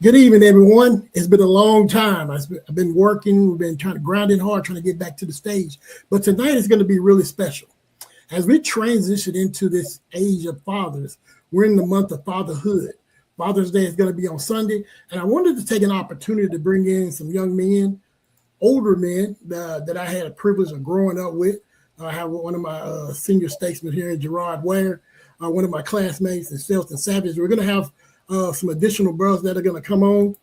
Good evening, everyone. It's been a long time. I've been working. We've been trying to grind in hard, trying to get back to the stage. But tonight is going to be really special. As we transition into this age of fathers, we're in the month of fatherhood. Father's Day is going to be on Sunday. And I wanted to take an opportunity to bring in some young men, older men that I had a privilege of growing up with. I have one of my senior statesmen here, Gerard Ware, one of my classmates in Shelton Savage. We're going to have some additional brothers that are going to come on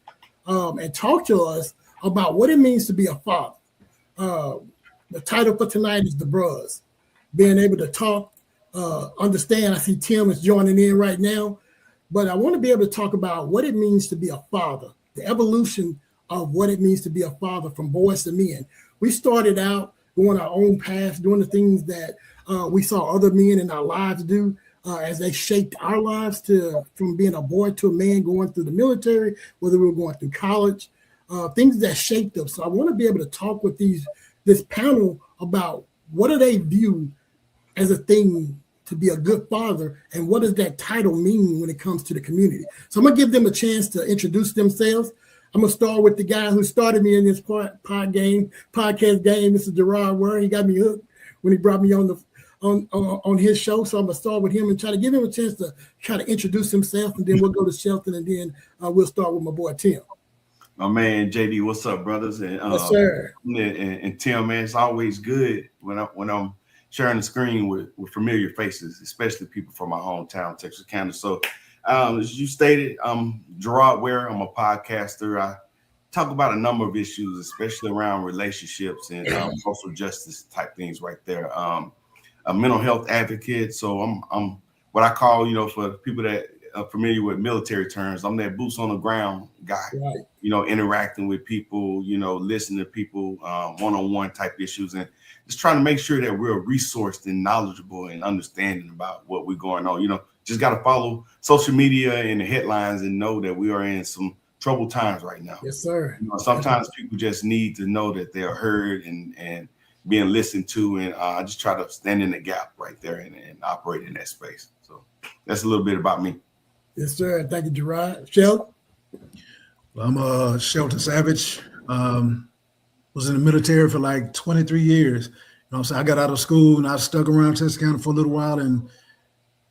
and talk to us about what it means to be a father. The title for tonight is The Bros. Being able to talk, understand. I see Tim is joining in right now, but I want to be able to talk about what it means to be a father, the evolution of what it means to be a father from boys to men. We started out going our own path, doing the things that we saw other men in our lives do. As they shaped our lives from being a boy to a man, going through the military, whether we were going through college, things that shaped us. So I want to be able to talk with this panel about what do they view as a thing to be a good father, and what does that title mean when it comes to the community. So I'm going to give them a chance to introduce themselves. I'm going to start with the guy who started me in this podcast game, Mr. Gerard Ware. He got me hooked when he brought me on his show. So I'm going to start with him and try to give him a chance to try to introduce himself, and then we'll go to Shelton, and then we'll start with my boy Tim. My man JD, what's up, brothers? And yes, sir. And Tim, man, it's always good when I'm sharing the screen with familiar faces, especially people from my hometown, Texas County. So as you stated, I'm Gerard Ware. I'm a podcaster. I talk about a number of issues, especially around relationships and social justice type things right there. A mental health advocate. So I'm what I call, for people that are familiar with military terms, I'm that boots on the ground guy, right. Interacting with people, listening to people, one-on-one type issues, and just trying to make sure that we're resourced and knowledgeable and understanding about what we're going on. Just got to follow social media and the headlines and know that we are in some troubled times right now. Yes, sir. Sometimes people just need to know that they're heard and being listened to, and I just try to stand in the gap right there and operate in that space. So that's a little bit about me. Yes, sir. Thank you, Gerard. Shelton? Well, I'm Shelton Savage. Was in the military for like 23 years. So I got out of school and I stuck around Texas County for a little while and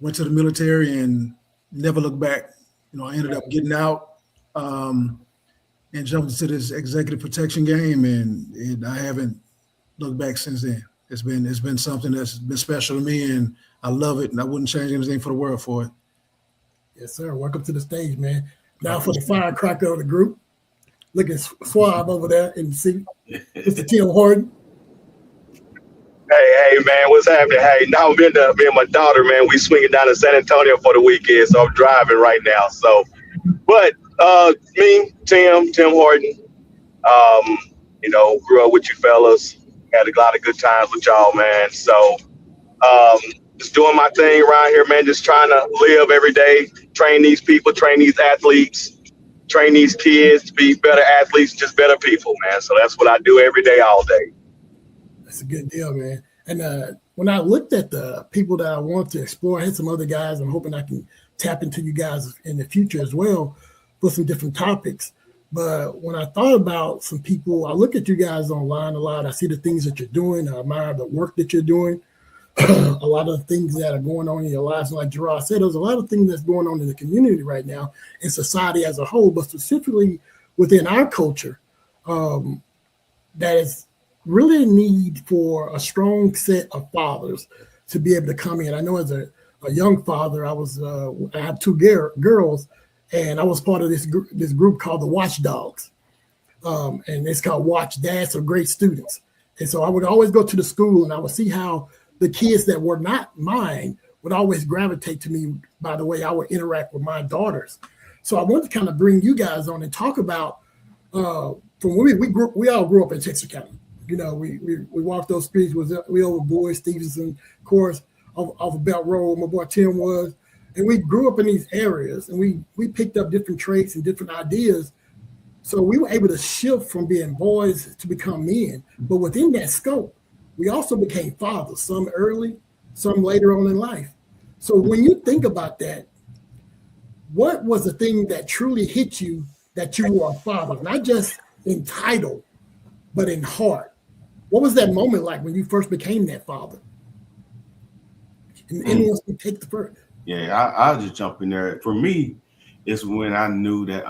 went to the military and never looked back. I ended up getting out and jumped into this executive protection game, and I haven't looked back since then. It's been something that's been special to me, and I love it, and I wouldn't change anything for the world for it. Yes, sir. Welcome to the stage, man. Now for the firecracker of the group, looking suave over there in the seat, Mr. Tim Horton. Hey, man, what's happening? Hey, now me and my daughter, man, we swinging down to San Antonio for the weekend, so I'm driving right now. So, but me, Tim Horton, grew up with you fellas, had a lot of good times with y'all, man. So, just doing my thing around here, man, just trying to live every day, train these people, train these athletes, train these kids to be better athletes, just better people, man. So that's what I do every day, all day. That's a good deal, man. And when I looked at the people that I want to explore, I had some other guys. I'm hoping I can tap into you guys in the future as well for some different topics. But when I thought about some people, I look at you guys online a lot. I see the things that you're doing. I admire the work that you're doing. A lot of the things that are going on in your lives. Like Gerard said, there's a lot of things that's going on in the community right now, in society as a whole, but specifically within our culture, that is really a need for a strong set of fathers to be able to come in. I know as a young father, I have two girls, and I was part of this group called the Watchdogs. And it's called Watch Dads of Great Students. And so I would always go to the school and I would see how the kids that were not mine would always gravitate to me by the way I would interact with my daughters. So I want to kind of bring you guys on and talk about from when we all grew up in Texas County. We walked those streets. We over Boyd, Stevenson, of course, off of Belt Road. My boy Tim was, and we grew up in these areas, and we picked up different traits and different ideas. So we were able to shift from being boys to become men. But within that scope, we also became fathers, some early, some later on in life. So when you think about that, what was the thing that truly hit you that you were a father, not just in title, but in heart? What was that moment like when you first became that father? And anyone can take the first. Yeah, I'll just jump in there. For me, it's when I knew that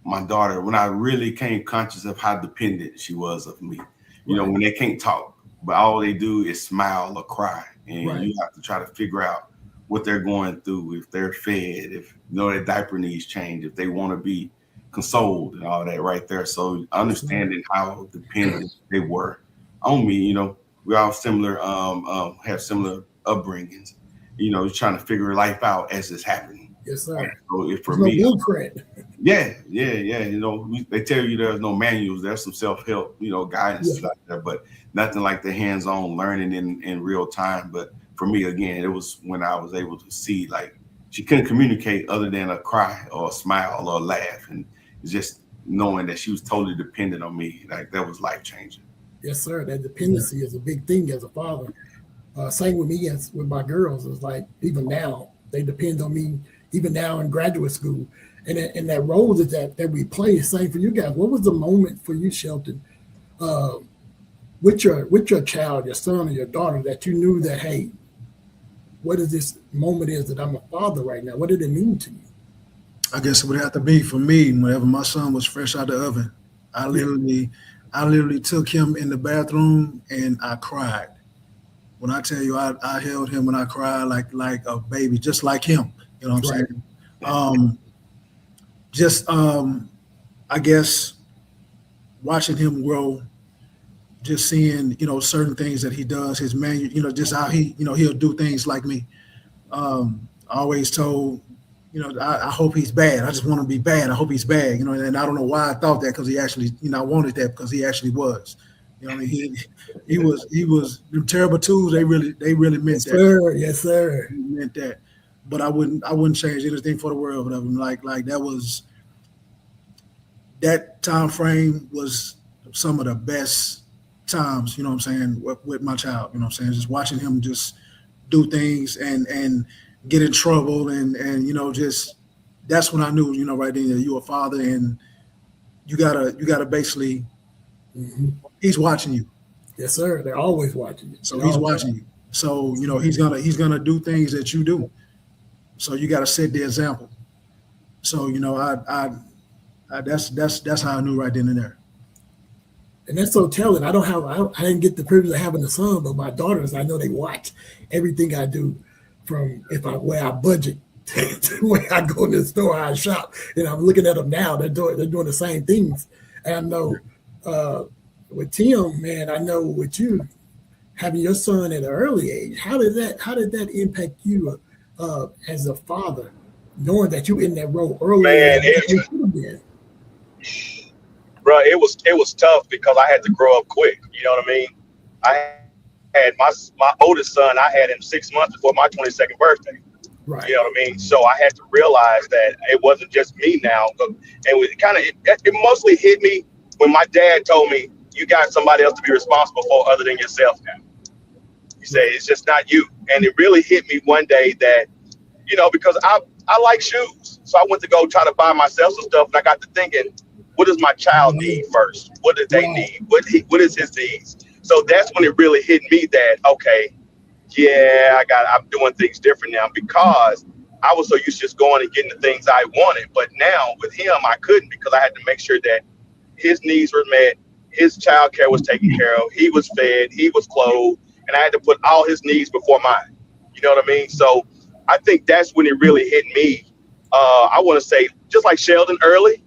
my daughter, when I really came conscious of how dependent she was of me. You know, when they can't talk, but all they do is smile or cry, and you have to try to figure out what they're going through, if they're fed, if their diaper needs change, if they want to be consoled and all that right there. So understanding how dependent they were on me, you know, we all similar, have similar upbringings, you know, trying to figure life out as it's happening. Yes, sir. So if for There's me, no blueprint. yeah. You know, they tell you there's no manuals. There's some self-help, you know, guidance out there, but nothing like the hands-on learning in real time. But for me, again, it was when I was able to see, like, she couldn't communicate other than a cry or a smile or a laugh, and just knowing that she was totally dependent on me, like that was life-changing. Yes, sir. That dependency is a big thing as a father. Same with me as with my girls. It's like even now they depend on me. Even now in graduate school, and that role that we play is same for you guys. What was the moment for you, Shelton, with your child, your son or your daughter, that you knew that, hey, what is this moment is that I'm a father right now? What did it mean to you? I guess it would have to be for me whenever my son was fresh out the oven. I literally took him in the bathroom and I cried. When I tell you, I held him and I cried like a baby, just like him. You know what I'm saying? I guess watching him grow, just seeing, you know, certain things that he does, his manual, you know, just how he, you know, he'll do things like me. I always told, you know, I hope he's bad. I just want to be bad. I hope he's bad, you know, and I don't know why I thought that, because he actually, you know, I wanted that because he actually was. You know what I mean? He was them terrible twos. They really meant that. Sir, yes, sir. He meant that. But I wouldn't change anything for the world of him. Like that time frame was some of the best times, you know what I'm saying, with my child, you know what I'm saying, just watching him just do things and get in trouble and you know, just that's when I knew, you know, right then that you're a father and you gotta basically he's watching you. Yes, sir. They're always watching you. So he's watching you. So, you know, he's gonna do things that you do. So you got to set the example. So, you know, I that's how I knew right then and there. And that's so telling. I didn't get the privilege of having a son, but my daughters, I know they watch everything I do, from where I budget to where I go in the store, how I shop. And I'm looking at them now. They're doing the same things. And I know with Tim, man, I know with you having your son at an early age, how did that impact you as a father, knowing that you in that role early? Man, bro, it was tough because I had to grow up quick. You know what I mean? I had my oldest son. I had him 6 months before my 22nd birthday. Right. You know what I mean? So I had to realize that it wasn't just me now. And it mostly hit me when my dad told me, "You got somebody else to be responsible for other than yourself now." He said, "It's just not you." And it really hit me one day that, you know, because I like shoes. So I went to go try to buy myself some stuff. And I got to thinking, what does my child need first? What do they need? What is his needs? So that's when it really hit me that, okay, yeah, I'm doing things different now, because I was so used to just going and getting the things I wanted. But now with him, I couldn't, because I had to make sure that his needs were met. His child care was taken care of. He was fed. He was clothed. And I had to put all his needs before mine. You know what I mean? So I think that's when it really hit me. I want to say, just like Sheldon early,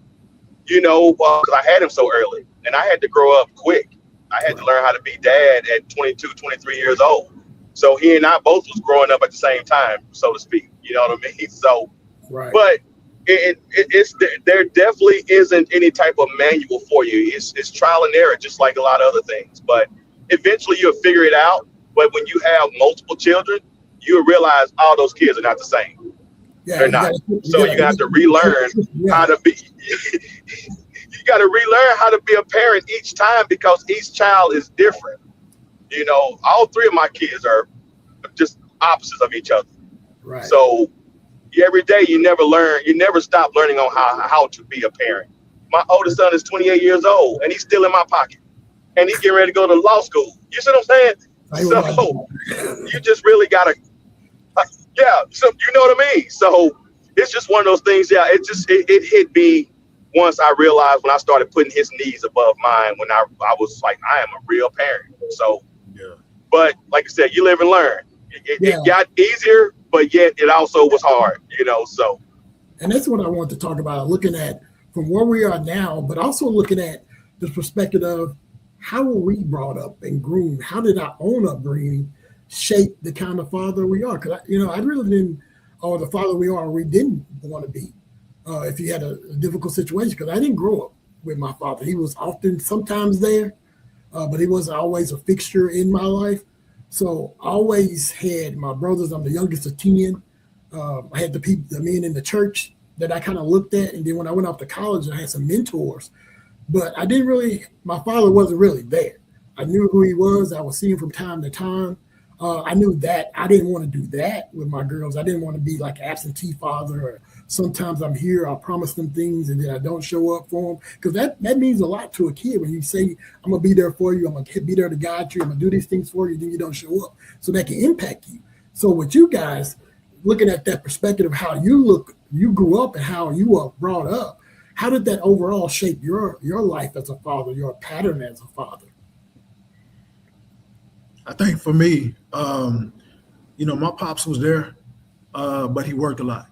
you know, because I had him so early and I had to grow up quick. I had to learn how to be dad at 22, 23 years old. So he and I both was growing up at the same time, so to speak. You know what I mean? So, but there definitely isn't any type of manual for you. It's trial and error, just like a lot of other things. But eventually you'll figure it out. But when you have multiple children, you'll realize all those kids are not the same. Yeah, they're not. So you have to relearn how to be. You got to relearn how to be a parent each time, because each child is different. You know, all three of my kids are just opposites of each other. Right. So every day you never learn, you never stop learning on how to be a parent. My oldest son is 28 years old and he's still in my pocket and he's getting ready to go to law school. You see what I'm saying? So you just really gotta, yeah. So you know what I mean? So it's just one of those things. Yeah, it hit me once I realized when I started putting his needs above mine, when I was like, I am a real parent. So, Yeah. but like I said, you live and learn. It got easier, but yet it also was hard, so. And that's what I want to talk about, looking at from where we are now, but also looking at the perspective of how were we brought up and groomed? How did our own upbringing shape the kind of father we are? Because, I really didn't, or the father we are, we didn't want to be if you had a difficult situation. Because I didn't grow up with my father. He was often, sometimes there, but he wasn't always a fixture in my life. So I always had my brothers. I'm the youngest of 10. I had the men in the church that I kind of looked at. And then when I went off to college, I had some mentors. But I didn't really, my father wasn't really there. I knew who he was. I would see him from time to time. I knew that I didn't want to do that with my girls. I didn't want to be like an absentee father, or sometimes I'm here, I'll promise them things and then I don't show up for them. Because that means a lot to a kid when you say, I'm going to be there for you, I'm going to be there to guide you, I'm going to do these things for you, then you don't show up. So that can impact you. So with you guys, looking at that perspective of how you grew up and how you were brought up, how did that overall shape your life as a father, your pattern as a father? I think for me, my pops was there, but he worked a lot.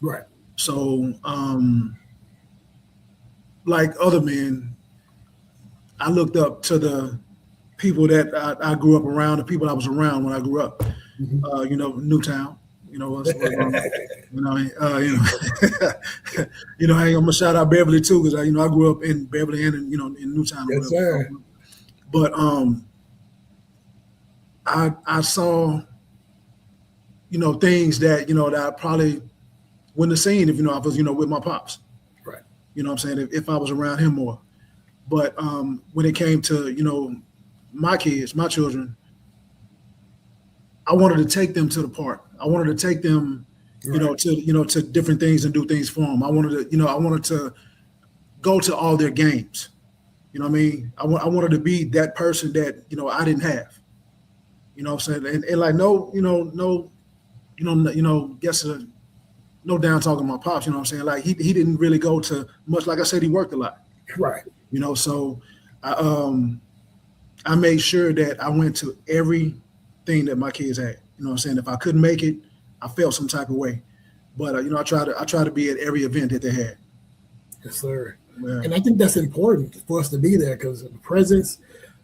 Right. So, like other men, I looked up to the people that I grew up around, the people I was around when I grew up. Mm-hmm. Newtown. I'm gonna shout out Beverly too, because I grew up in Beverly and in Newtown. Yes, sir. But I saw things that that I probably wouldn't have seen if I was with my pops. Right. You know what I'm saying, if I was around him more. But when it came to my kids, my children, I wanted to take them to the park. I wanted to take them, right, to different things and do things for them. I wanted to go to all their games. You know what I mean? I wanted to be that person that I didn't have. You know what I'm saying? And like guess no down talking my pops. You know what I'm saying? Like he didn't really go to much. Like I said, he worked a lot. Right. So I made sure that I went to everything that my kids had. You know what I'm saying? If I couldn't make it, I felt some type of way. But I try to be at every event that they had. Yes, sir. Yeah. And I think that's important for us to be there, because the presence.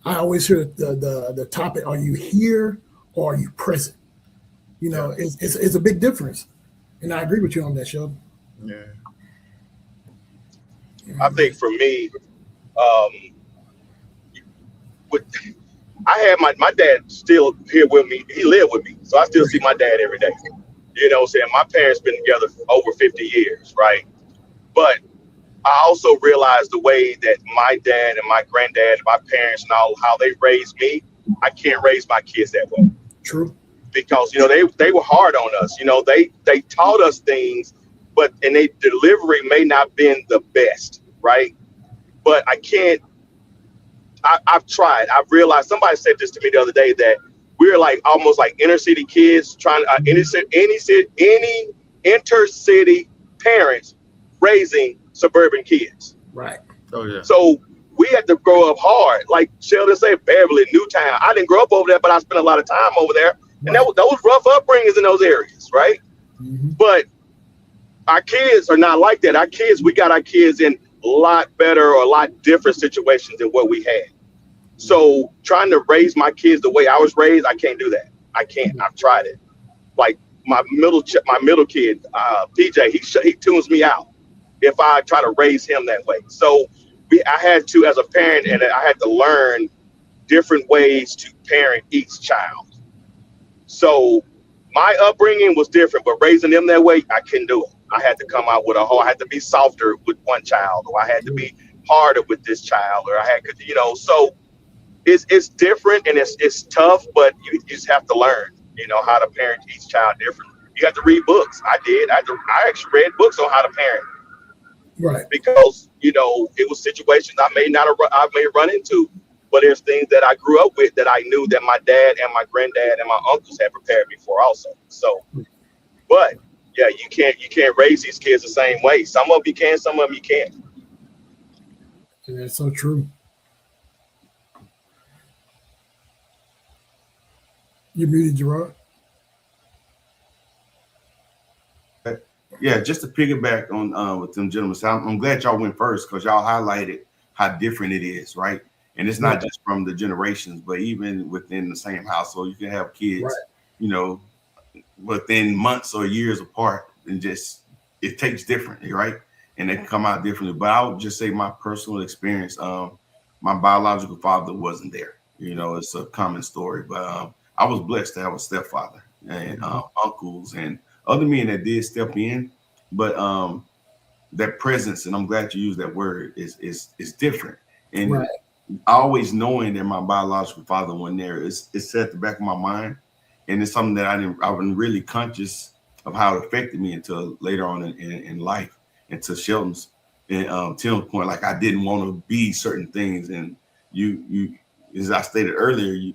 I always hear the topic: are you here or are you present? It's a big difference. And I agree with you on that, Sheldon. Yeah. I think for me, I had my dad still here with me. He lived with me, so I still see my dad every day. Saying my parents been together for over 50 years, right? But I also realized the way that my dad and my granddad and my parents and all how they raised me, I can't raise my kids that way. True. Because they were hard on us. They taught us things, and their delivery may not been the best, right? But I can't. I've tried. I've realized, somebody said this to me the other day, that we're like almost like inner city kids trying any intercity parents raising suburban kids. Right. Oh yeah. So we had to grow up hard. Like Sheldon said, Beverly, Newtown. I didn't grow up over there, but I spent a lot of time over there. And that was rough upbringings in those areas, right? Mm-hmm. But our kids are not like that. We got our kids in a lot better or a lot different situations than what we had. So trying to raise my kids the way I was raised, I can't do that. I can't. I've tried it. Like my middle kid, PJ, he tunes me out if I try to raise him that way. So I had to, as a parent, and I had to learn different ways to parent each child. So my upbringing was different, but raising them that way, I couldn't do it. I had to come out with I had to be softer with one child, or I had to be harder with this child, or I had to, so it's different and it's tough, but you just have to learn, how to parent each child differently. You have to read books. I did. I actually read books on how to parent Right. because it was situations I may run into, but there's things that I grew up with that I knew that my dad and my granddad and my uncles had prepared me for also. So, but yeah, you can't raise these kids the same way. Some of them you can, some of them you can't. And that's so true. You muted, Gerard. Yeah, just to piggyback on with them gentlemen, so I'm glad y'all went first because y'all highlighted how different it is, right? And it's not just from the generations, but even within the same household, you can have kids, within months or years apart, and just it takes differently, right? And they come out differently. But I would just say my personal experience, my biological father wasn't there. It's a common story, but I was blessed to have a stepfather and uncles and other men that did step in, but that presence, and I'm glad you used that word, is different. And always knowing that my biological father wasn't there, it's at the back of my mind, and it's something that I wasn't really conscious of how it affected me until later on in life, and to Shelton's and Tim's point, like I didn't want to be certain things, and you as I stated earlier,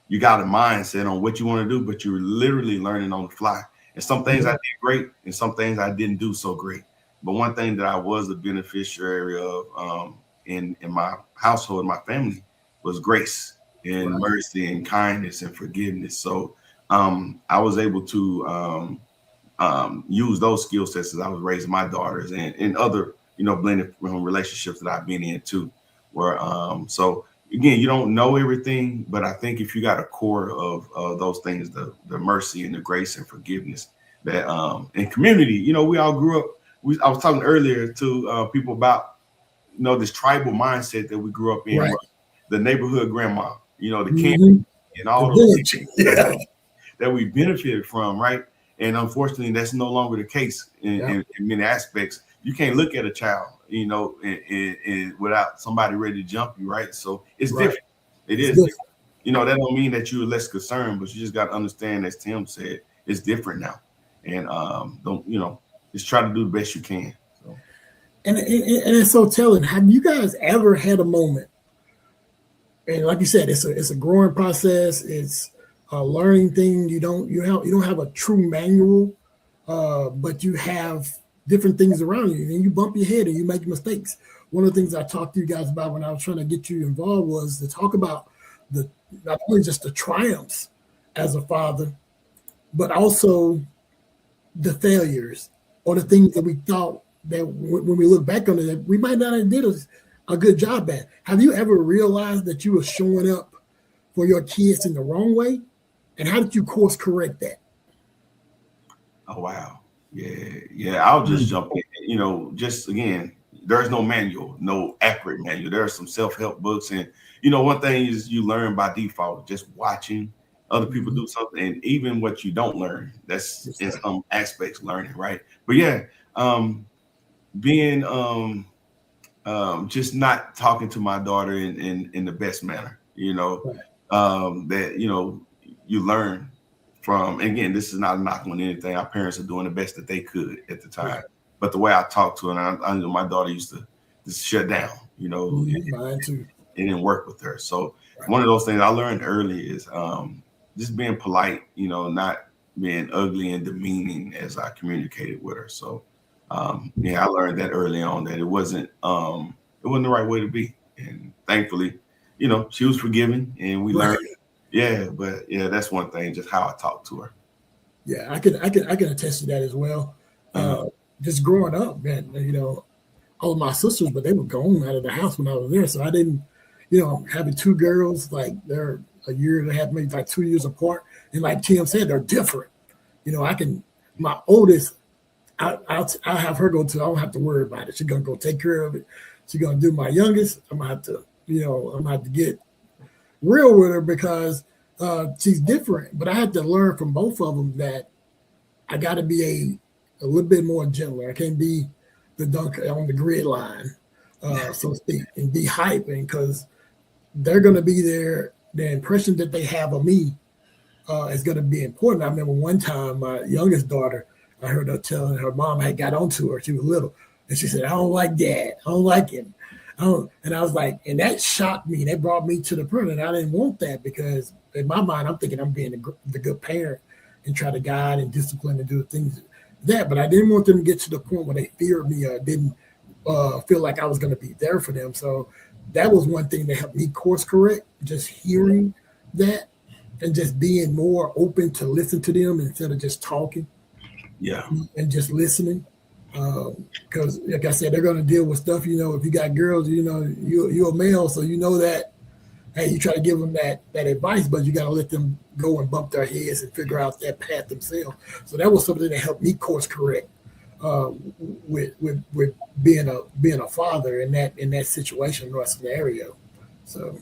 you got a mindset on what you want to do, but you're literally learning on the fly. And some things I did great, and some things I didn't do so great. But one thing that I was a beneficiary of in my household, my family, was grace and mercy and kindness and forgiveness. So I was able to use those skill sets as I was raising my daughters and other, blended relationships that I've been in too. Where so again, you don't know everything, but I think if you got a core of those things, the mercy and the grace and forgiveness that in community, we all grew up. I was talking earlier to people about this tribal mindset that we grew up in, the neighborhood grandma, the camping and all those things that we benefited from, right? And unfortunately, that's no longer the case in many aspects. You can't look at a child, and without somebody ready to jump you, right? So it's different. It is different. That don't mean that you're less concerned, but you just got to understand, as Tim said, it's different now. And don't just try to do the best you can. So. And it's so telling. Have you guys ever had a moment? And like you said, it's a growing process. It's a learning thing. You don't have a true manual, but you have different things around you, and you bump your head and you make mistakes. One of the things I talked to you guys about when I was trying to get you involved was to talk about not only just the triumphs as a father, but also the failures or the things that we thought that when we look back on it, we might not have did a good job at. Have you ever realized that you were showing up for your kids in the wrong way? And how did you course correct that? Oh, wow. Yeah. I'll just jump in. Just again, there's no manual, no accurate manual. There are some self-help books. And, one thing is you learn by default, just watching other people do something. And even what you don't learn, that's in some aspects learning, right? But yeah, being just not talking to my daughter in the best manner, that, you learn from, again, this is not a knock on anything. Our parents are doing the best that they could at the time. But the way I talked to her, and I know my daughter used to just shut down, Mine too. It didn't work with her. So one of those things I learned early is just being polite, not being ugly and demeaning as I communicated with her. So I learned that early on, that it wasn't the right way to be. And thankfully, she was forgiving and we learned. Yeah, but that's one thing, just how I talk to her. Yeah, I can attest to that as well. Just growing up, man, all of my sisters, but they were gone out of the house when I was there. So I didn't, having two girls, like they're a year and a half, maybe like 2 years apart. And like Tim said, they're different. My oldest, I'll have her go to, I don't have to worry about it. She's going to go take care of it. She's going to do my youngest. I'm going to have to get real with her because she's different. But I had to learn from both of them that I got to be a little bit more gentler. I can't be the dunker on the grid line, so to speak, and be hyping because they're going to be there. The impression that they have of me is going to be important. I remember one time my youngest daughter, I heard her telling her mom had got onto her. She was little, and she said, "I don't like Dad. I don't like him." And I was like, and that shocked me. That brought me to the point, and I didn't want that because in my mind, I'm thinking I'm being the good parent and try to guide and discipline and do things that. But I didn't want them to get to the point where they feared me or didn't feel like I was going to be there for them. So that was one thing that helped me course correct. Just hearing that and just being more open to listen to them instead of just talking. Yeah. And just listening. Because like I said, they're going to deal with stuff. If you got girls, you're a male, so you know that. Hey, you try to give them that advice, but you got to let them go and bump their heads and figure out that path themselves. So that was something that helped me course correct with being a father in that situation or scenario. So,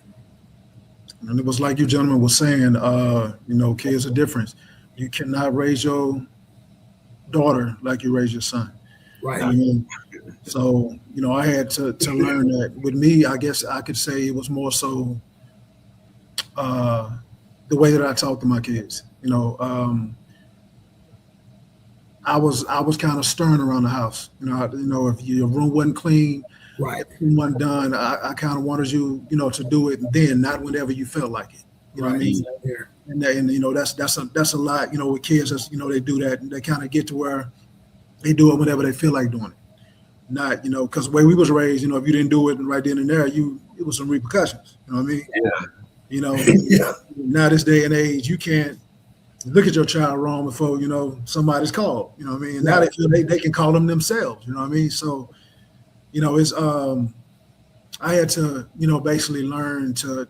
and it was like you gentlemen was saying, kids are different. You cannot raise your daughter like you raise your son. right. So, I had to learn that. With me, I guess I could say it was more so the way that I talk to my kids. I was kind of stern around the house. If your room wasn't clean, Right. if it wasn't done, I kind of wanted you, to do it then, not whenever you felt like it. You know what I mean? Here. And that's a lot. With kids, they do that, and they kind of get to where they do it whenever they feel like doing it. Not, because the way we was raised, if you didn't do it right then and there, it was some repercussions. You know what I mean? Yeah. Yeah. Now this day and age, you can't look at your child wrong before somebody's called. You know what I mean? Now they can call them themselves. You know what I mean? So, it's I had to basically learn to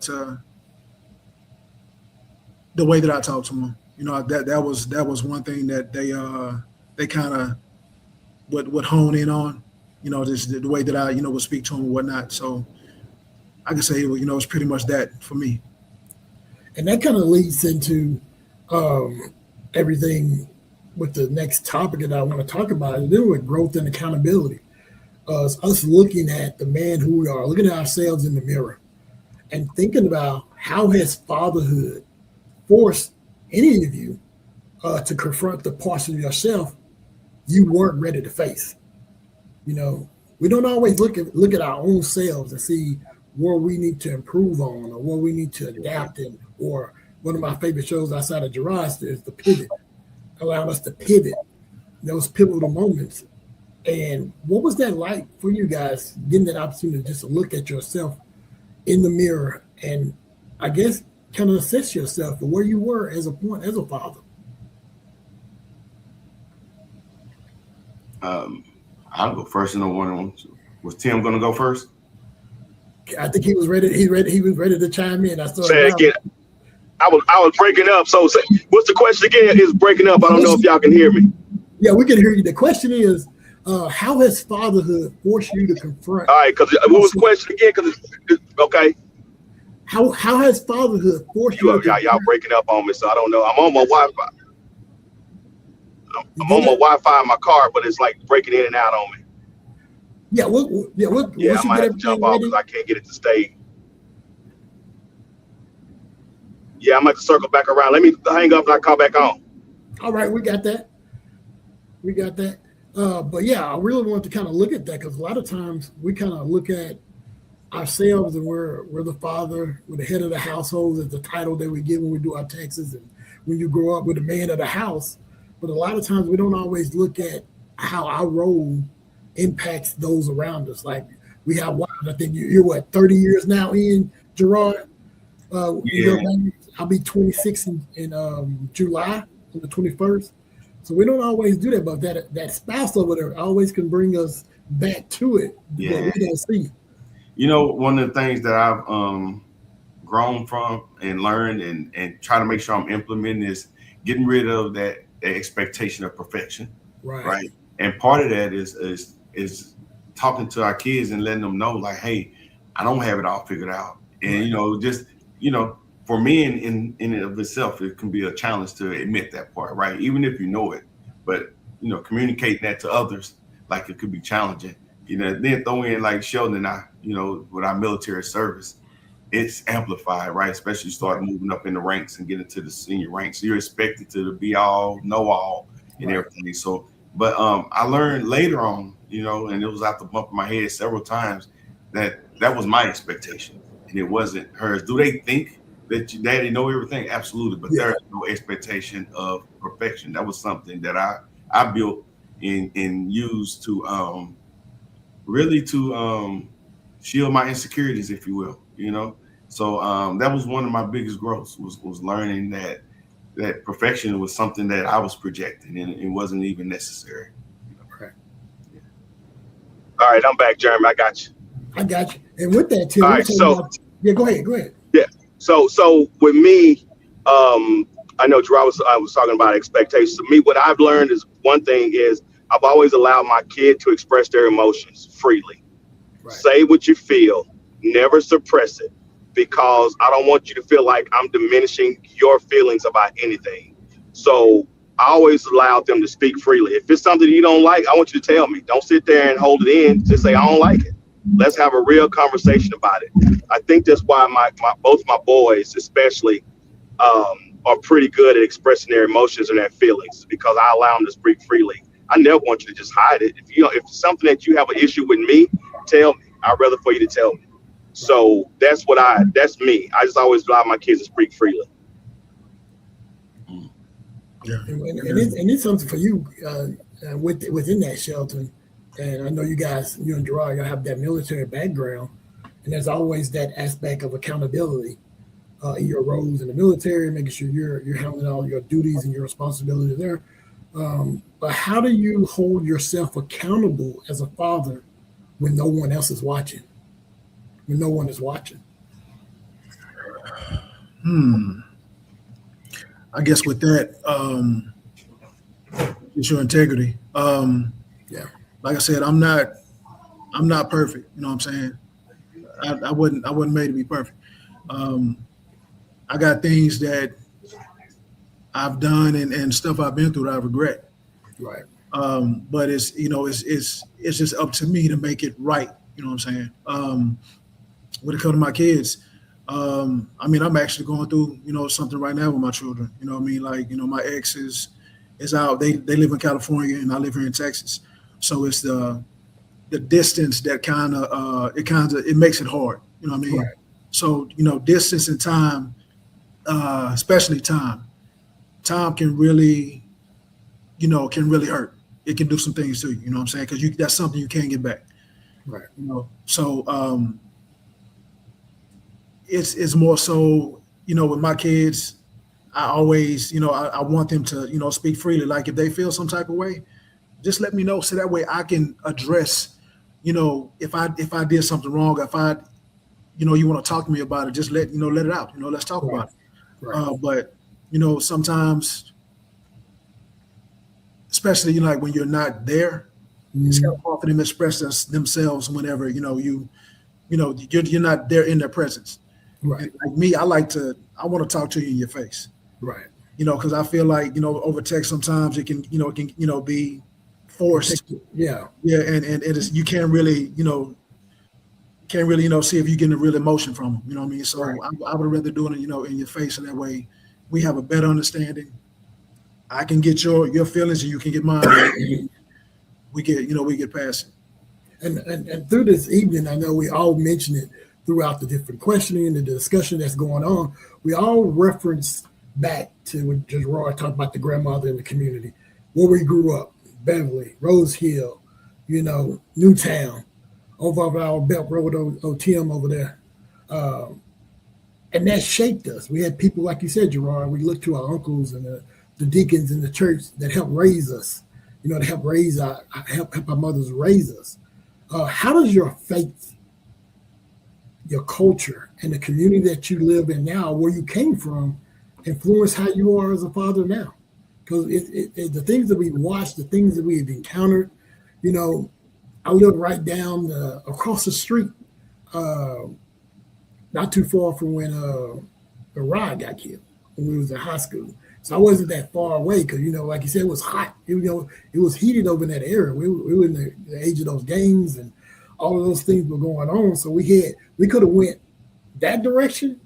the way that I talk to them. That was one thing that they kind of would hone in on. Just the way that I would speak to them and whatnot. So I can say it's pretty much that for me. And that kind of leads into everything with the next topic that I want to talk about, is dealing with growth and accountability. Us looking at the man who we are, looking at ourselves in the mirror, and thinking about how has fatherhood forced any of you to confront the parts of yourself you weren't ready to face. We don't always look at our own selves and see where we need to improve on or where we need to adapt in. Or one of my favorite shows outside of Gerard is The Pivot, allowing us to pivot, those pivotal moments. And what was that like for you guys, getting that opportunity just to look at yourself in the mirror and I guess kind of assess yourself for where you were as a father? I'll go first in the one. Was Tim going to go first? I think he was ready. He was ready to chime in. Say again. I was breaking up. So what's the question again? It's breaking up. I don't know if y'all can hear me. Yeah, we can hear you. The question is, how has fatherhood forced you to confront? All right, because what was the question again? Because okay. How has fatherhood forced you? Y'all breaking up on me, so I don't know. I'm on my Wi-Fi. I'm on my Wi-Fi in my car, but it's like breaking in and out on me. Yeah, I might have to jump off because I can't get it to stay. Yeah, I'm going to circle back around. Let me hang up and I call back on. All right, we got that. But yeah, I really want to kind of look at that because a lot of times we kind of look at ourselves and we're the father, we're the head of the household is the title that we give when we do our taxes and when you grow up with the man of the house. But a lot of times we don't always look at how our role impacts those around us. Like we have wives. I think you're what, 30 years now in, Gerard? Yeah. I'll be 26 in July on the 21st. So we don't always do that, but that spouse over there always can bring us back to it. Yeah. What we don't see. One of the things that I've grown from and learned and try to make sure I'm implementing is getting rid of that expectation of perfection. Right. And part of that is talking to our kids and letting them know, like, hey, I don't have it all figured out. And for me in and of itself, it can be a challenge to admit that part, right? Even if you know it, but communicating that to others, like it could be challenging. Then throw in like Sheldon and I, with our military service. it's amplified, right? Especially start moving up in the ranks and getting to the senior ranks. So you're expected to be all, know all, and everything. So, but I learned later on, and it was out the bump of my head several times that was my expectation, and it wasn't hers. Do they think that your daddy know everything? Absolutely, but there's no expectation of perfection. That was something that I built and used to really to shield my insecurities, if you will, So that was one of my biggest growths was learning that perfection was something that I was projecting and it wasn't even necessary. Right. Yeah. All right, I'm back, Jeremy. I got you. And with that, Tim, all right, so go ahead. Yeah. So with me, I know Gerard I was talking about expectations. To me, what I've learned is one thing is I've always allowed my kid to express their emotions freely. Right. Say what you feel, never suppress it, because I don't want you to feel like I'm diminishing your feelings about anything. So I always allow them to speak freely. If it's something you don't like, I want you to tell me. Don't sit there and hold it in. Just say, I don't like it. Let's have a real conversation about it. I think that's why both my boys, especially, are pretty good at expressing their emotions and their feelings, because I allow them to speak freely. I never want you to just hide it. If it's something that you have an issue with me, tell me. I'd rather for you to tell me. So that's me. I just always allow my kids to speak freely. Yeah. And it's something for you within that, Shelton. And I know you and Gerard, y'all have that military background, and there's always that aspect of accountability in your roles in the military, making sure you're handling all your duties and your responsibility there. But how do you hold yourself accountable as a father when no one else is watching? When no one is watching? I guess with that, it's your integrity. Like I said, I'm not perfect. You know what I'm saying? I wasn't made to be perfect. I got things that I've done and stuff I've been through that I regret. Right. But it's just up to me to make it right. You know what I'm saying? When it comes to my kids, I'm actually going through, something right now with my children. You know what I mean? Like, my ex is out. They live in California and I live here in Texas. So it's the distance that it makes it hard. You know what I mean? Right. So, distance and time, especially time can really hurt. It can do some things to you. You know what I'm saying? Because that's something you can't get back. Right. So it's more so, with my kids, I always, I want them to, speak freely. Like if they feel some type of way, just let me know. So that way I can address, if I did something wrong, if I, you want to talk to me about it, just let it out. Let's talk about it. Right. But, sometimes, especially, like when you're not there, it's kind of hard for them to express themselves whenever, you're not there in their presence. Right. And like me, I want to talk to you in your face. Right. Because I feel like, over text sometimes it can be forced. Yeah. Yeah. And it's, you can't really, see if you're getting a real emotion from them. You know what I mean? So right. I would rather do it, in your face. And that way we have a better understanding. I can get your feelings and you can get mine. we get past it. And through this evening, I know we all mentioned it throughout the different questioning and the discussion that's going on. We all reference back to what Gerard talked about, the grandmother in the community, where we grew up, Beverly, Rose Hill, Newtown, over our Belt Road, OTM over there. And that shaped us. We had people, like you said, Gerard, we looked to our uncles and the deacons in the church that helped raise us, to help raise help our mothers raise us. How does your faith, your culture, and the community that you live in now, where you came from, influence how you are as a father now? Because the things that we've watched, the things that we've encountered, I live right down across the street, not too far from when Rod got killed when we was in high school. So I wasn't that far away because, like you said, it was hot. It was heated over in that area. We were in the age of those games and all of those things were going on. So we could have went that direction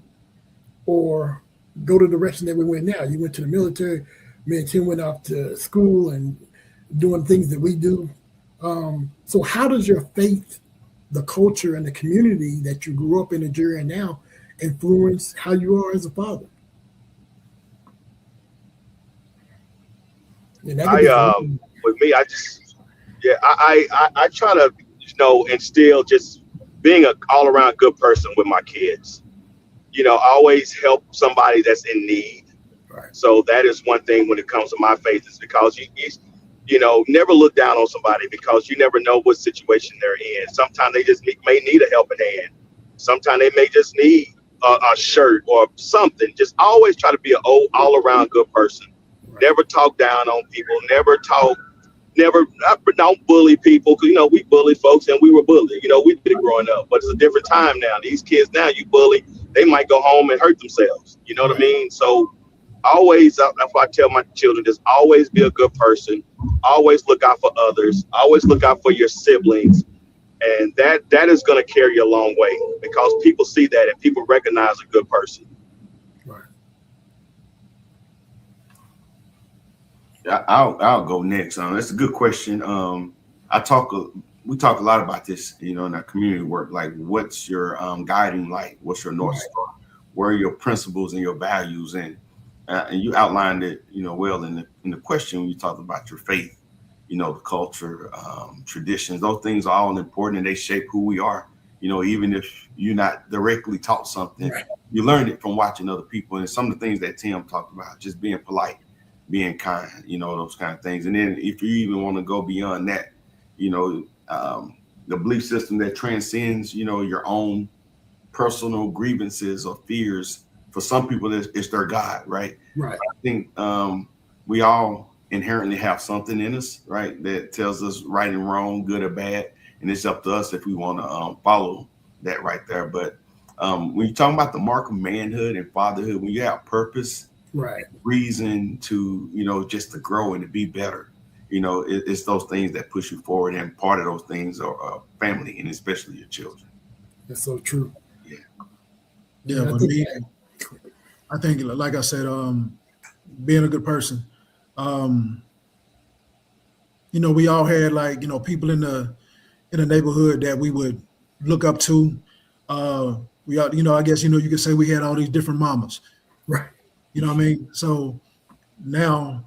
or go the direction that we went now? You went to the military, me and Tim went off to school and doing things that we do. So how does your faith, the culture and the community that you grew up in Nigeria now influence how you are as a father? And that could be With me, I just, yeah, I try to, instill just being an all around good person with my kids. Always help somebody that's in need. right. So that is one thing when it comes to my faith, is because you never look down on somebody, because you never know what situation they're in. Sometimes they just may need a helping hand. Sometimes they may just need a shirt or something. Just always try to be an all around good person. Right. Never talk down on people. Don't bully people. 'Cause, we bully folks, and we were bullied. We did it growing up, but it's a different time now. These kids now, you bully, they might go home and hurt themselves. You know what I mean? So always, that's why I tell my children, just always be a good person. Always look out for others. Always look out for your siblings. And that is going to carry you a long way, because people see that and people recognize a good person. Right. I'll go next. That's a good question. We talk a lot about this, in our community work. Like, what's your guiding light? What's your North Star? Where are your principles and your values? And you outlined it, well in the question when you talked about your faith, the culture, traditions. Those things are all important, and they shape who we are. Even if you're not directly taught something, Right. you learned it from watching other people. And some of the things that Tim talked about, just being polite, being kind, those kind of things. And then if you even want to go beyond that, the belief system that transcends, your own personal grievances or fears. For some people, it's their God, right? Right. I think we all inherently have something in us, right, that tells us right and wrong, good or bad. And it's up to us if we want to follow that right there. But when you're talking about the mark of manhood and fatherhood, when you have purpose, Right. reason to, just to grow and to be better, it's those things that push you forward. And part of those things are family, and especially your children. That's so true. Yeah, but me, I think, like I said, being a good person. We all had, like, people in the neighborhood that we would look up to. We all, I guess, you could say we had all these different mamas. Right. You know what I mean? So now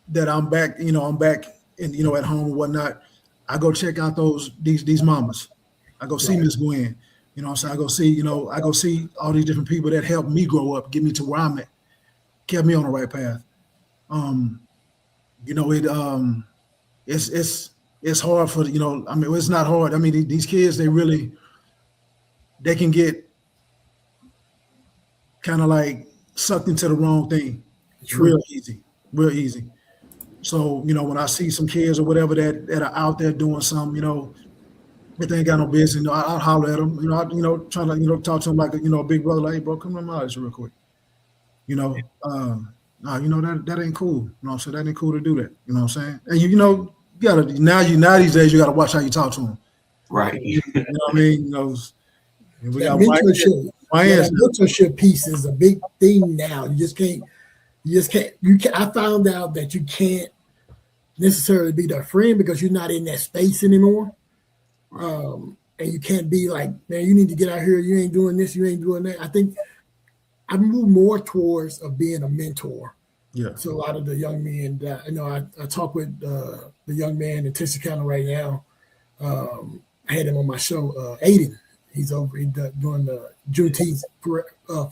that I'm back, and, at home and whatnot, I go check out these mamas. I go see Miss Gwen. So I go see all these different people that helped me grow up, get me to where I'm at, kept me on the right path. It's hard for, it's not hard. I mean, these kids, they can get kind of like sucked into the wrong thing. True. Real easy. So, when I see some kids or whatever that are out there doing something, if they ain't got no business, I'll holler at them, trying to, talk to them like, a big brother, like, hey, bro, come to my house real quick. Nah, that ain't cool. So that ain't cool to do that. You know what I'm saying? And you gotta, now these days, you gotta watch how you talk to them. Right. You know what I mean? We got mentorship piece is a big thing now. I found out that you can't necessarily be their friend because you're not in that space anymore. And you can't be like, man, you need to get out here. You ain't doing this. You ain't doing that. I think I move more towards of being a mentor. Yeah. So a lot of the young men that, I talk with the young man in Texas County right now. I had him on my show, Aiden. He's over doing the Juneteenth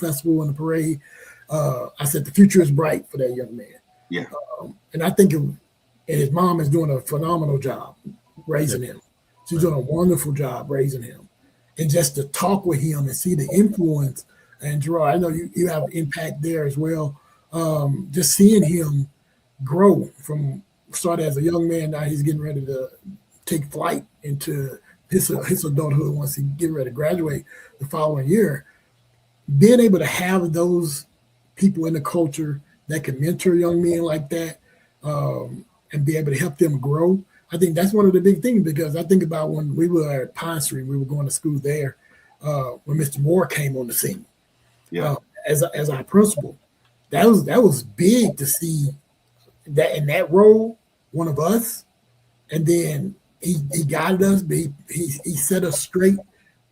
festival and the parade. I said the future is bright for that young man. Yeah. And I think and his mom is doing a phenomenal job raising him. She's doing a wonderful job raising him. And just to talk with him and see the influence, and Gerard, I know you have impact there as well. Just seeing him grow from started as a young man, now he's getting ready to take flight into his adulthood once he get ready to graduate the following year. Being able to have those people in the culture that can mentor young men like that, and be able to help them grow, I think that's one of the big things, because I think about when we were at Pine Street, we were going to school there. when Mr. Moore came on the scene Yeah. as our principal. That was big to see that in that role, one of us, and then he guided us, but he set us straight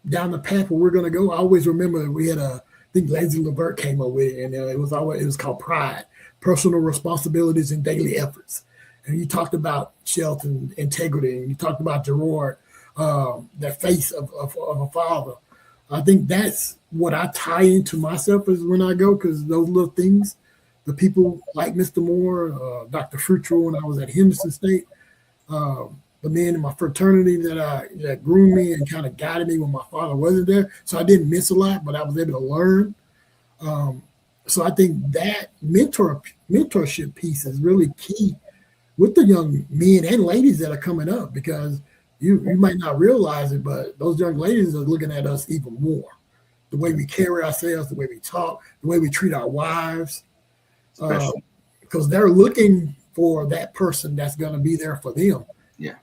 down the path where we're going to go. I always remember we had I think Lazy Levert came up with it, and it was called Pride, Personal Responsibilities and Daily Efforts. And you talked about Shelton integrity, and you talked about Gerard, the face of a father. I think that's what I tie into myself as when I go, because those little things, the people like Mr. Moore, Dr. Frutrell when I was at Henderson State, the men in my fraternity that groomed me and kind of guided me when my father wasn't there. So I didn't miss a lot, but I was able to learn. So I think that mentorship piece is really key with the young men and ladies that are coming up, because you might not realize it, but those young ladies are looking at us even more. The way we carry ourselves, the way we talk, the way we treat our wives, because they're looking for that person that's going to be there for them. Yeah.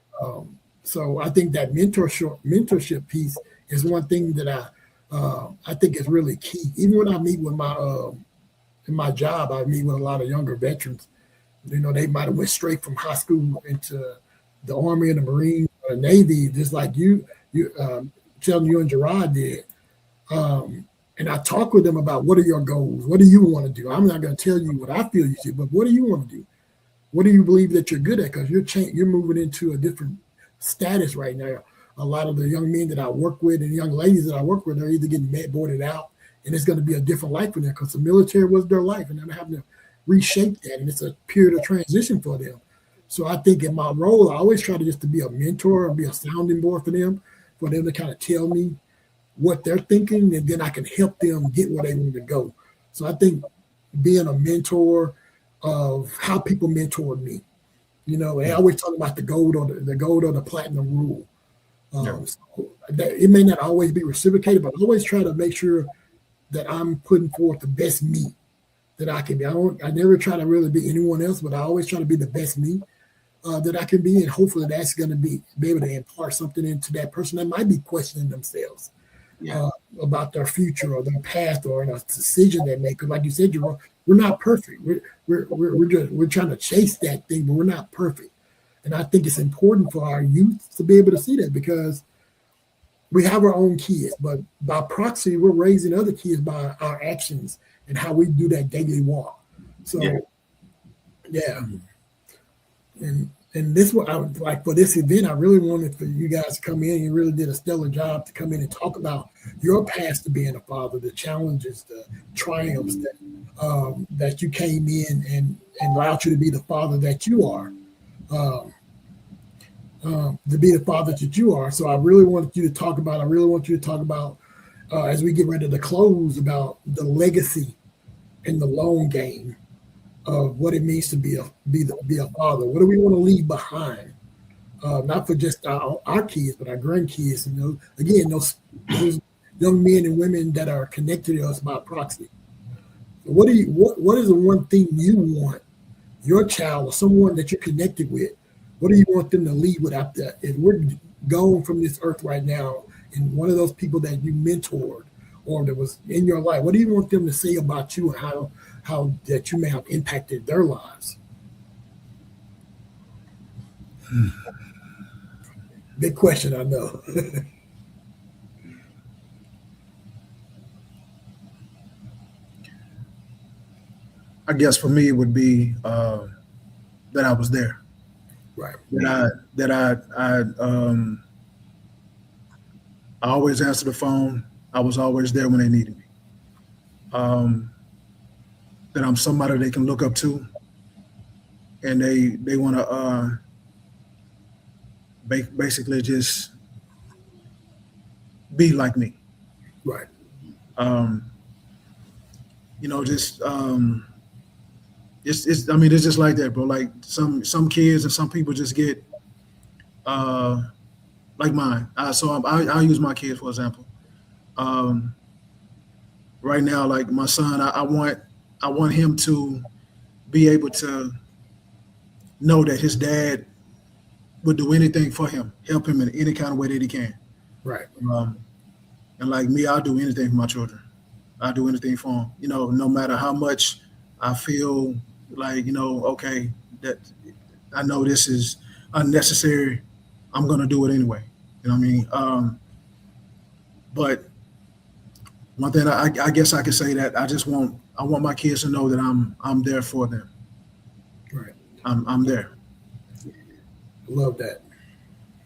So I think that mentorship piece is one thing that I think is really key. Even when I meet with in my job, I meet with a lot of younger veterans. You know, they might have went straight from high school into the Army and the Marines or the Navy, just like you telling you and Gerard did. And I talk with them about, what are your goals? What do you want to do? I'm not going to tell you what I feel you should, but what do you want to do? What do you believe that you're good at? Because you're moving into a different status right now. A lot of the young men that I work with and young ladies that I work with are either getting boarded out, and it's going to be a different life for them, because the military was their life, and they're having to reshape that, and it's a period of transition for them. So I think in my role, I always try to just to be a mentor and be a sounding board for them to kind of tell me what they're thinking, and then I can help them get where they want to go. So I think being a mentor of how people mentored me, you know, they always talk about the gold or the platinum rule. So that it may not always be reciprocated, but I always try to make sure that I'm putting forth the best me that I can be. I never try to really be anyone else, but I always try to be the best me that I can be, and hopefully that's going to be able to impart something into that person that might be questioning themselves about their future or their path or a decision they make. Because like you said, we're not perfect. We're trying to chase that thing, but we're not perfect. And I think it's important for our youth to be able to see that, because we have our own kids, but by proxy, we're raising other kids by our actions and how we do that daily walk. So, yeah. And this one, I was like, for this event, I really wanted for you guys to come in. You really did a stellar job to come in and talk about your past to being a father, the challenges, the triumphs that you came in and allowed you to be the father that you are. To be the father that you are. So I really want you to talk about, as we get ready to close, about the legacy and the long game of what it means to be a father. What do we want to leave behind? Not for just our kids, but our grandkids. And those young men and women that are connected to us by proxy. So what is the one thing you want your child or someone that you're connected with? What do you want them to leave without that? If we're gone from this earth right now, and one of those people that you mentored or that was in your life, what do you want them to say about you and how that you may have impacted their lives? Big question, I know. I guess for me it would be that I was there. Right. I always answered the phone. I was always there when they needed me. That I'm somebody they can look up to, and they want to basically just be like me. Right. It's just like that, bro. Like some kids and some people just get like mine. I'll use my kids for example. Right now, like my son, I want him to be able to know that his dad would do anything for him, help him in any kind of way that he can. Right. And like me, I'll do anything for my children. I'll do anything for them. You know, no matter how much I feel like, you know, okay, that I know this is unnecessary, I'm gonna do it anyway. You know what I mean? But one thing I guess I could say that I want my kids to know that I'm there for them. Right. I'm there. Love that.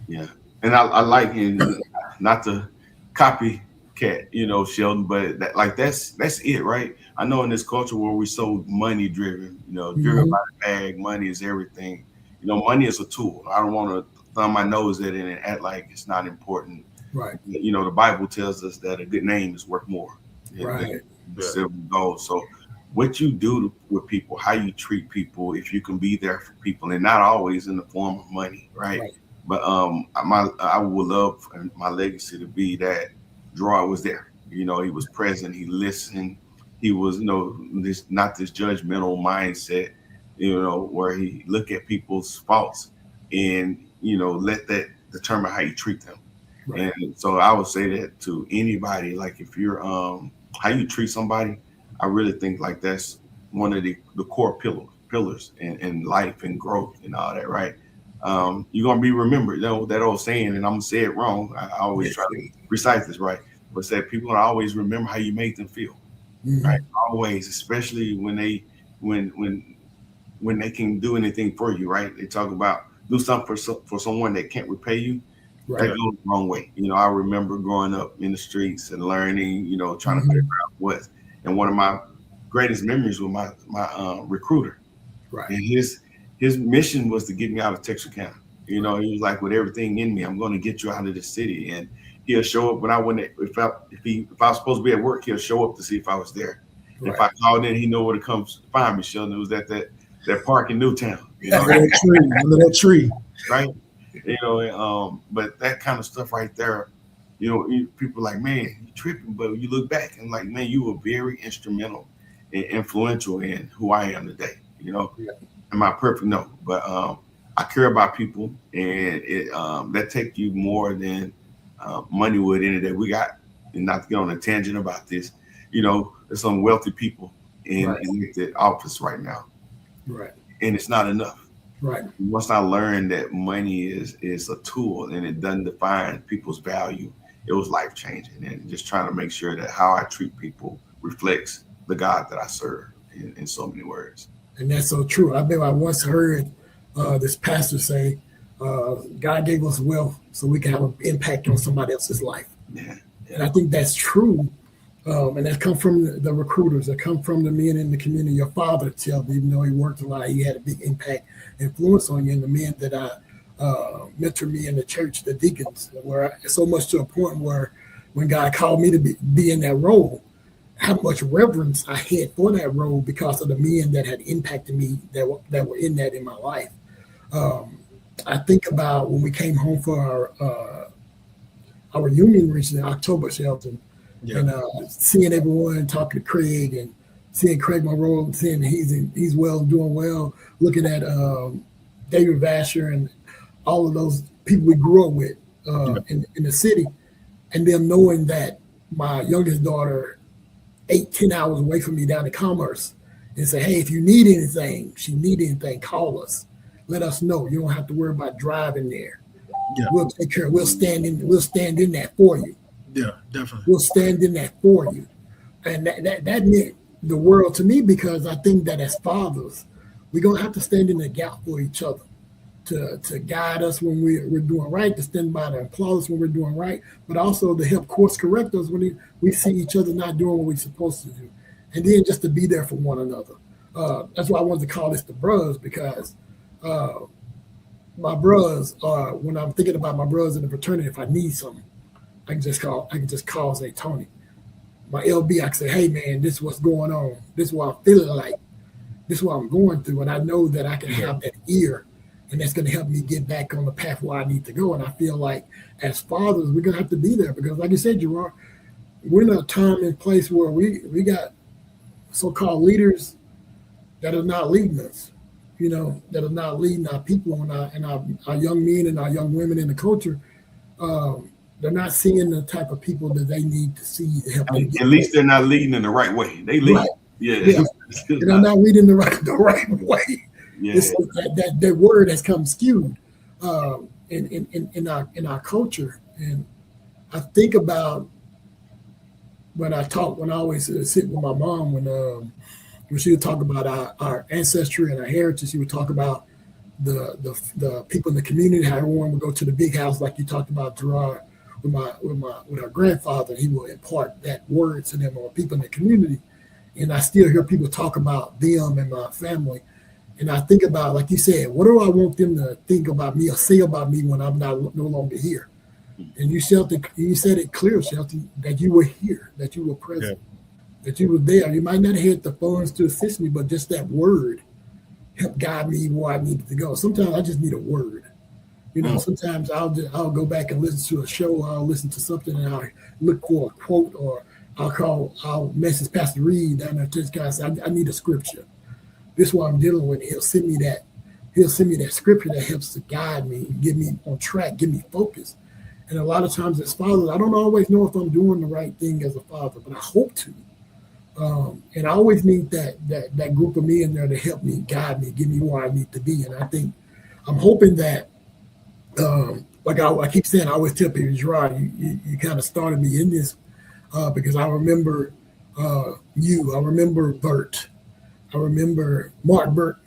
Yeah, and I like you, not to copycat, you know, Sheldon, but that's it, right? I know in this culture where we're so money driven, you know, driven by the bag, money is everything. You know, money is a tool. I don't want to thumb my nose at it and act like it's not important. Right. You know, the Bible tells us that a good name is worth more Right. than silver and gold. So what you do with people, how you treat people, if you can be there for people, and not always in the form of money, right? But I would love for my legacy to be that Gerard was there. You know, he was present. He listened. He was, you know, this not this judgmental mindset, you know, where he look at people's faults and, you know, let that determine how you treat them. Right. And so I would say that to anybody, like if you're how you treat somebody, I really think like that's one of the core pillars in life and growth and all that, right? You're gonna be remembered. You know that old saying, and I'm gonna say it wrong. I always try to recite this right, but say people gonna always remember how you made them feel, right? Always, especially when they can do anything for you, right? They talk about do something for someone that can't repay you. Right. That goes the wrong way. You know, I remember growing up in the streets and learning, you know, trying to figure out what. And one of my greatest memories was my recruiter. Right. And his mission was to get me out of Texarkana. You know, he was like, with everything in me, I'm going to get you out of the city. And he'll show up when I went. If I was supposed to be at work, he'll show up to see if I was there. Right. If I called in, he know where to come find me. Sheldon, it was at that park in Newtown. You know, under that tree, right? You know, but that kind of stuff right there, you know, people are like, man, you tripping, but you look back and like, man, you were very instrumental and influential in who I am today. You know, am I perfect? No, but I care about people, and it that take you more than money would any day. We got, and not to get on a tangent about this, you know, there's some wealthy people in the office right now, right, and it's not enough. Right. Once I learned that money is a tool and it doesn't define people's value, it was life changing, and just trying to make sure that how I treat people reflects the God that I serve in so many words. And that's so true. I remember I once heard this pastor say, God gave us wealth so we can have an impact on somebody else's life. Yeah. And I think that's true. And that come from the recruiters, that come from the men in the community. Your father tell me, even though he worked a lot, he had a big impact, influence on you. And the men that mentored me in the church, the deacons, where so much to a point where when God called me to be in that role, how much reverence I had for that role because of the men that had impacted me that were in that in my life. I think about when we came home for our union reach in October, Shelton. Yeah. And seeing everyone, talking to Craig, and seeing Craig Monroe, and seeing he's well, doing well, looking at David Vasher and all of those people we grew up with in the city, and them knowing that my youngest daughter 8-10 hours away from me down in Commerce, and say, hey, if you need anything, call us. Let us know. You don't have to worry about driving there. Yeah. We'll take care. We'll stand in that for you. Yeah, definitely. We'll stand in that for you. And that meant the world to me, because I think that as fathers, we're going to have to stand in the gap for each other to guide us when we're doing right, to stand by to applaud us when we're doing right, but also to help course correct us when we see each other not doing what we're supposed to do. And then just to be there for one another. That's why I wanted to call this the bros, because my bros are, when I'm thinking about my brothers in the fraternity, if I need something, I can just call and say, Tony. My LB, I can say, hey man, this is what's going on. This is what I'm feeling like. This is what I'm going through. And I know that I can have that ear, and that's going to help me get back on the path where I need to go. And I feel like as fathers, we're going to have to be there, because like you said, Gerard, we're in a time and place where we got so-called leaders that are not leading us, you know, that are not leading our people and our young men and our young women in the culture. they're not seeing the type of people that they need to see to help them get At least they're not leading in the right way. They lead. right. Yeah. Yeah. And they're not reading the right way. Yeah. It's that word has come skewed in our culture. And I think about when I always sit with my mom when she would talk about our ancestry and our heritage. She would talk about the people in the community, how everyone would go to the big house, like you talked about, Gerard, with our grandfather. He will impart that word to them, or people in the community. And I still hear people talk about them and my family. And I think about, like you said, what do I want them to think about me or say about me when I'm no longer here? And you said it clear, Shelton, that you were here, that you were present, that you were there. You might not have had the funds to assist me, but just that word helped guide me where I needed to go. Sometimes I just need a word. You know, sometimes I'll go back and listen to a show, I'll listen to something, and I'll look for a quote, or I'll message Pastor Reed down there to this guy and say, I need a scripture. This is what I'm dealing with. He'll send me that scripture that helps to guide me, get me on track, get me focused. And a lot of times as fathers, I don't always know if I'm doing the right thing as a father, but I hope to. And I always need that group of men there to help me, guide me, get me where I need to be. And I think I'm hoping that, like I keep saying, I always tell people, Gerard, you kind of started me in this because I remember you, I remember Bert, I remember Mark Burt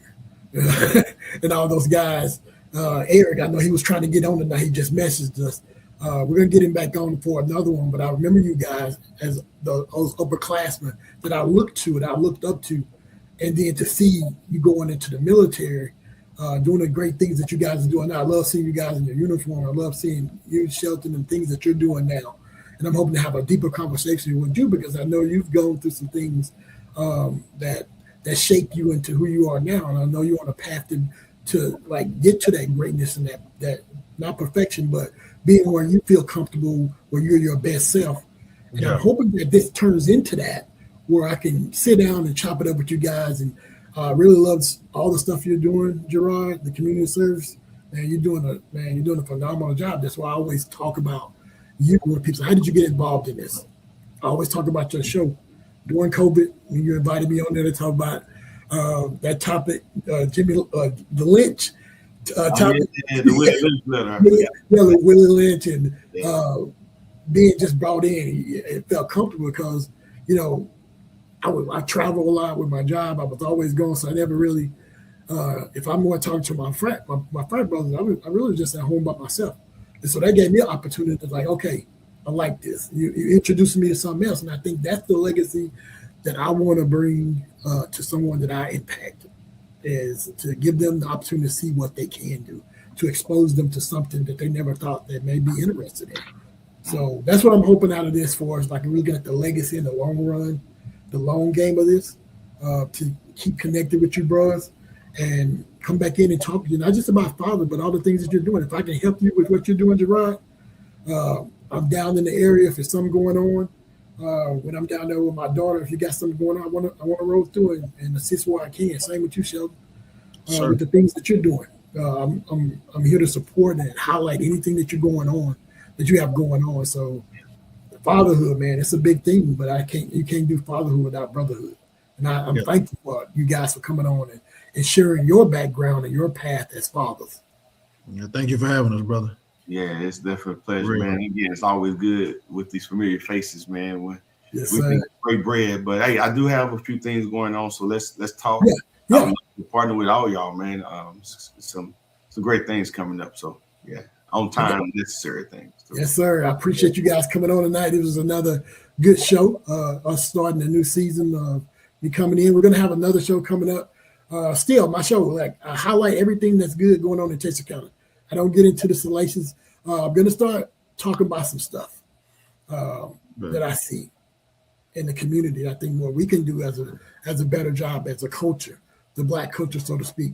and all those guys. Eric, I know he was trying to get on tonight. He just messaged us. We're going to get him back on for another one. But I remember you guys as those upperclassmen that I looked to and I looked up to. And then to see you going into the military, doing the great things that you guys are doing now. I love seeing you guys in your uniform. I love seeing you, Shelton, and things that you're doing now. And I'm hoping to have a deeper conversation with you because I know you've gone through some things that shape you into who you are now. And I know you're on a path to like get to that greatness and that not perfection, but being where you feel comfortable, where you're your best self. And I'm hoping that this turns into that, where I can sit down and chop it up with you guys. And really love all the stuff you're doing, Gerard, the community service. Man, you're doing a phenomenal job. That's why I always talk about you when people say, how did you get involved in this? I always talk about your show. During COVID, when you invited me on there to talk about that topic, Jimmy, the Lynch topic. Willie Lynch, and being just brought in, it felt comfortable because, you know, I travel a lot with my job. I was always going, so I never really, if I'm going to talk to my frat brothers, I really just at home by myself. And so that gave me an opportunity to like, okay, I like this. You introduced me to something else. And I think that's the legacy that I want to bring to someone that I impact, is to give them the opportunity to see what they can do, to expose them to something that they never thought they may be interested in. So that's what I'm hoping out of this for us. Like really get the legacy in the long run, the long game of this, to keep connected with you, bros, and come back in and talk to you, not just about father, but all the things that you're doing. If I can help you with what you're doing, Gerard, I'm down in the area if there's something going on. When I'm down there with my daughter, if you got something going on, I want to roll through and assist where I can. Same with you, Sheldon, with the things that you're doing. I'm here to support and highlight anything that you have going on. So fatherhood, man, it's a big thing, but you can't do fatherhood without brotherhood. And I'm thankful for you guys for coming on and sharing your background and your path as fathers. Yeah, thank you for having us, brother. Yeah, it's definitely a pleasure, man. Again, it's always good with these familiar faces, man. We can break bread, but hey, I do have a few things going on, so let's talk. Yeah. I'm partner with all y'all, man. Some great things coming up. So yeah, on time, necessary things. So. Yes, sir. I appreciate you guys coming on tonight. It was another good show. Us starting a new season. Me coming in. We're gonna have another show coming up. Still, my show, like I highlight everything that's good going on in Texas County. I don't get into the salacious. I'm going to start talking about some stuff that I see in the community. I think what we can do as a better job as a culture, the Black culture, so to speak,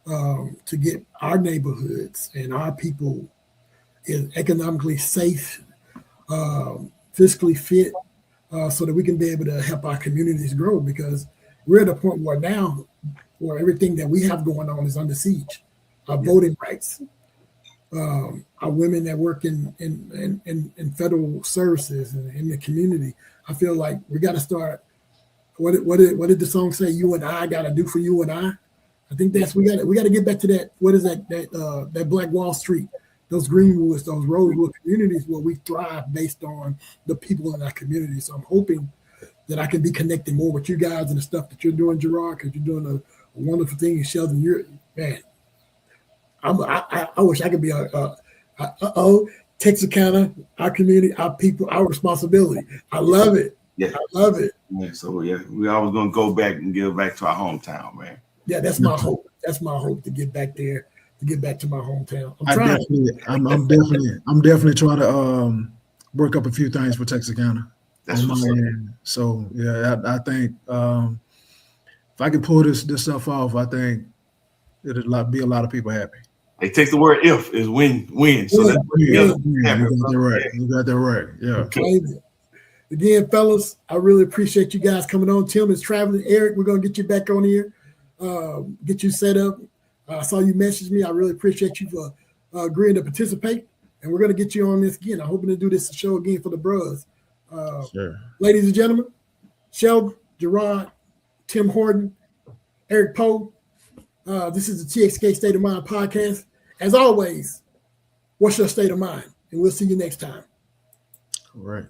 to get our neighborhoods and our people economically safe, fiscally fit, so that we can be able to help our communities grow. Because we're at a point where everything that we have going on is under siege. Our voting rights. our women that work in federal services and in the community. I feel like we got to start. What did the song say? You and I got to do for you and I. I think that's we got to get back to that. What is that Black Wall Street, those Greenwoods, those Rosewood communities where we thrive based on the people in our community. So I'm hoping that I can be connecting more with you guys and the stuff that you're doing, Gerard, because you're doing a wonderful thing. And Sheldon, you're man. I wish I could be Texarkana, our community, our people, our responsibility. I love it. Yeah, I love it. Yeah, so yeah, we always gonna go back and give back to our hometown, man. Yeah, that's my hope. That's my hope to get back there, to get back to my hometown. I'm definitely trying to work up a few things for Texarkana. That's what's up. So yeah, I think if I can pull this stuff off, I think it'll be a lot of people happy. They take the word "if" is win. So that's You got that right. You got that right. Yeah. Okay. Again, fellas, I really appreciate you guys coming on. Tim is traveling. Eric, we're gonna get you back on here, get you set up. I saw you message me. I really appreciate you for agreeing to participate, and we're gonna get you on this again. I'm hoping to do this show again for the bros. Sure. Ladies and gentlemen, Sheldon, Gerard, Tim Horton, Eric Poe. This is the TXK State of Mind podcast. As always, what's your state of mind? And we'll see you next time. All right.